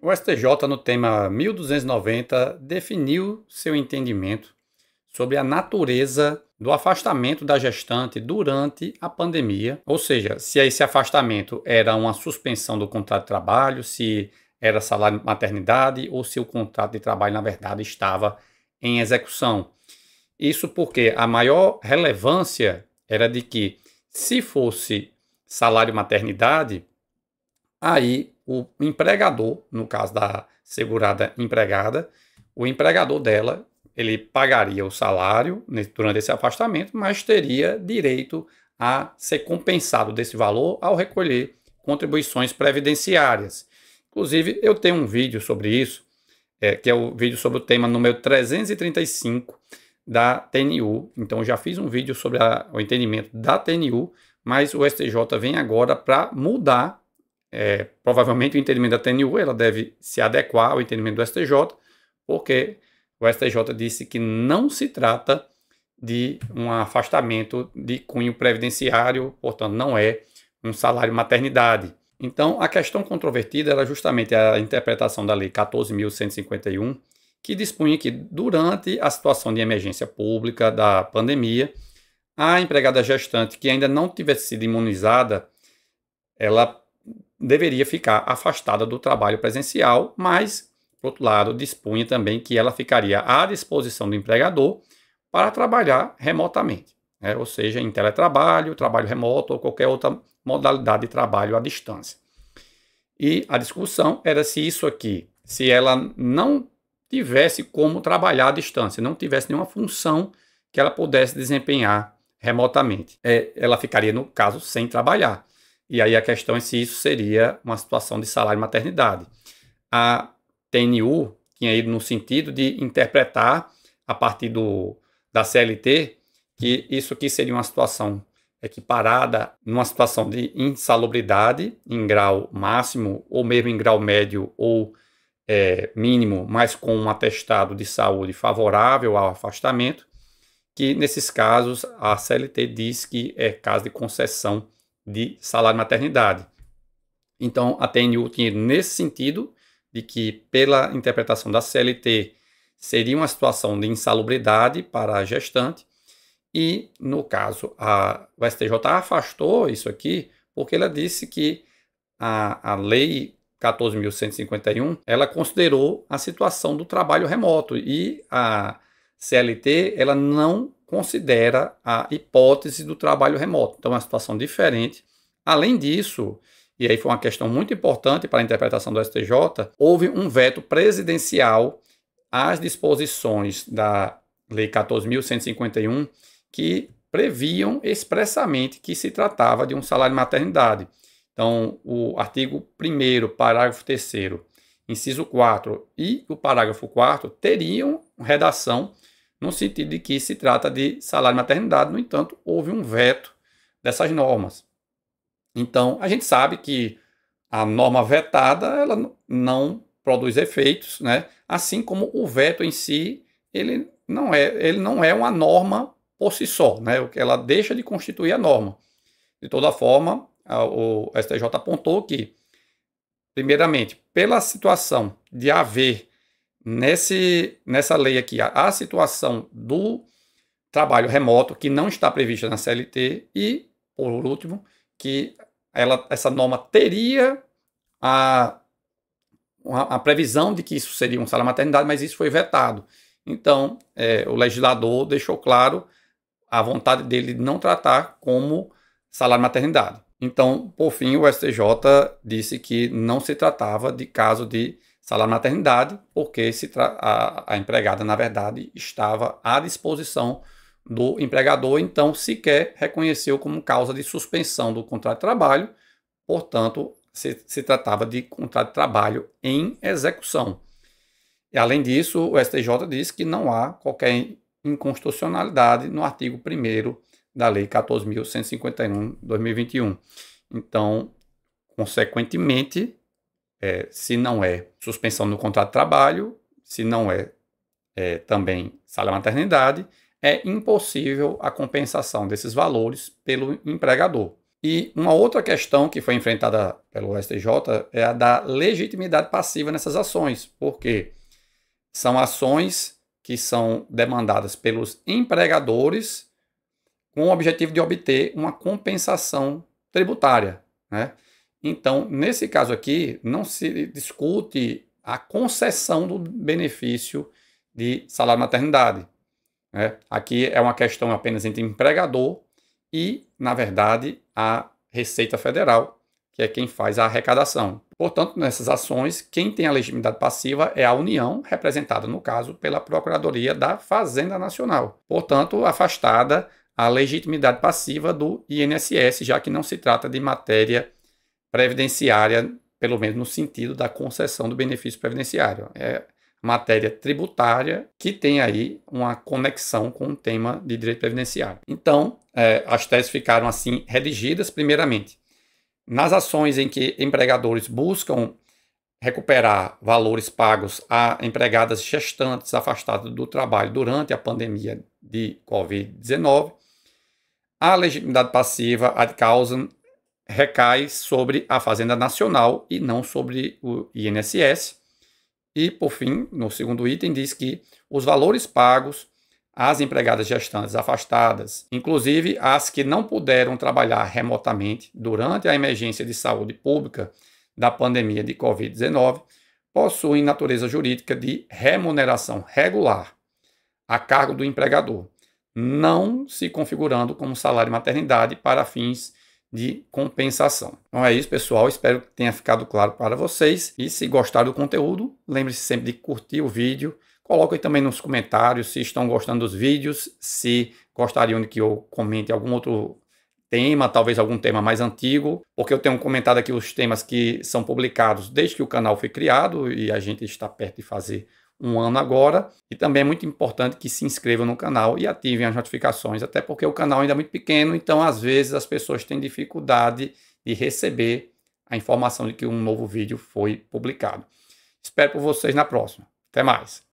O STJ, no tema 1290, definiu seu entendimento sobre a natureza do afastamento da gestante durante a pandemia, ou seja, se esse afastamento era uma suspensão do contrato de trabalho, se era salário de maternidade ou se o contrato de trabalho, na verdade, estava em execução. Isso porque a maior relevância era de que, se fosse salário maternidade, aí o empregador, no caso da segurada empregada, o empregador dela, ele pagaria o salário durante esse afastamento, mas teria direito a ser compensado desse valor ao recolher contribuições previdenciárias. Inclusive, eu tenho um vídeo sobre isso, que é o vídeo sobre o tema número 335 da TNU. Então, eu já fiz um vídeo sobre o entendimento da TNU, mas o STJ vem agora para mudar. Provavelmente o entendimento da TNU ela deve se adequar ao entendimento do STJ, porque o STJ disse que não se trata de um afastamento de cunho previdenciário, portanto não é um salário maternidade. Então a questão controvertida era justamente a interpretação da Lei 14.151, que dispunha que durante a situação de emergência pública da pandemia, a empregada gestante que ainda não tivesse sido imunizada, ela deveria ficar afastada do trabalho presencial, mas, por outro lado, dispunha também que ela ficaria à disposição do empregador para trabalhar remotamente, ou seja, em teletrabalho, trabalho remoto ou qualquer outra modalidade de trabalho à distância. E a discussão era se isso aqui, se ela não tivesse como trabalhar à distância, não tivesse nenhuma função que ela pudesse desempenhar remotamente, ela ficaria, no caso, sem trabalhar. E aí a questão é se isso seria uma situação de salário maternidade. A TNU tinha ido no sentido de interpretar, a partir da CLT, que isso aqui seria uma situação equiparada numa situação de insalubridade em grau máximo, ou mesmo em grau médio ou mínimo, mas com um atestado de saúde favorável ao afastamento, que nesses casos a CLT diz que é caso de concessão de salário maternidade. Então, a TNU tinha nesse sentido de que, pela interpretação da CLT, seria uma situação de insalubridade para a gestante e, no caso, o STJ afastou isso aqui porque ela disse que a Lei 14.151, ela considerou a situação do trabalho remoto e a CLT, ela não considera a hipótese do trabalho remoto. Então, é uma situação diferente. Além disso, e aí foi uma questão muito importante para a interpretação do STJ, houve um veto presidencial às disposições da Lei 14.151 que previam expressamente que se tratava de um salário de maternidade. Então, o artigo 1º, parágrafo 3º, inciso 4 e o parágrafo 4º teriam redação no sentido de que se trata de salário de maternidade. No entanto, houve um veto dessas normas. Então, a gente sabe que a norma vetada ela não produz efeitos, né? Assim como o veto em si, ele não é uma norma por si só, né? Ela deixa de constituir a norma. De toda forma, o STJ apontou que, primeiramente, pela situação de haver nessa lei aqui a situação do trabalho remoto que não está prevista na CLT e, por último, que essa norma teria a previsão de que isso seria um salário maternidade, mas isso foi vetado. Então, o legislador deixou claro a vontade dele de não tratar como salário maternidade. Então, por fim, o STJ disse que não se tratava de caso de salário maternidade, porque a empregada, na verdade, estava à disposição do empregador, então sequer reconheceu como causa de suspensão do contrato de trabalho, portanto, se tratava de contrato de trabalho em execução. E, além disso, o STJ disse que não há qualquer inconstitucionalidade no artigo 1º da Lei 14.151/2021. Então, consequentemente, se não é suspensão do contrato de trabalho, se não é também salário maternidade, é impossível a compensação desses valores pelo empregador. E uma outra questão que foi enfrentada pelo STJ é a da legitimidade passiva nessas ações, porque são ações que são demandadas pelos empregadores com o objetivo de obter uma compensação tributária, né? Então, nesse caso aqui, não se discute a concessão do benefício de salário-maternidade, né? Aqui é uma questão apenas entre empregador e, na verdade, a Receita Federal, que é quem faz a arrecadação. Portanto, nessas ações, quem tem a legitimidade passiva é a União, representada, no caso, pela Procuradoria da Fazenda Nacional. Portanto, afastada a legitimidade passiva do INSS, já que não se trata de matéria previdenciária, pelo menos no sentido da concessão do benefício previdenciário. É matéria tributária que tem aí uma conexão com o tema de direito previdenciário. Então, as teses ficaram assim redigidas, primeiramente. Nas ações em que empregadores buscam recuperar valores pagos a empregadas gestantes afastadas do trabalho durante a pandemia de Covid-19, a legitimidade passiva ad causam recai sobre a Fazenda Nacional e não sobre o INSS. E, por fim, no segundo item, diz que os valores pagos às empregadas gestantes afastadas, inclusive as que não puderam trabalhar remotamente durante a emergência de saúde pública da pandemia de Covid-19, possuem natureza jurídica de remuneração regular a cargo do empregador, não se configurando como salário-maternidade para fins de compensação. Então é isso, pessoal. Espero que tenha ficado claro para vocês. E se gostaram do conteúdo, lembre-se sempre de curtir o vídeo. Coloquem também nos comentários se estão gostando dos vídeos, se gostariam de que eu comente algum outro tema, talvez algum tema mais antigo, porque eu tenho comentado aqui os temas que são publicados desde que o canal foi criado e a gente está perto de fazer um ano agora. E também é muito importante que se inscrevam no canal e ativem as notificações, até porque o canal ainda é muito pequeno, então às vezes as pessoas têm dificuldade de receber a informação de que um novo vídeo foi publicado. Espero por vocês na próxima. Até mais!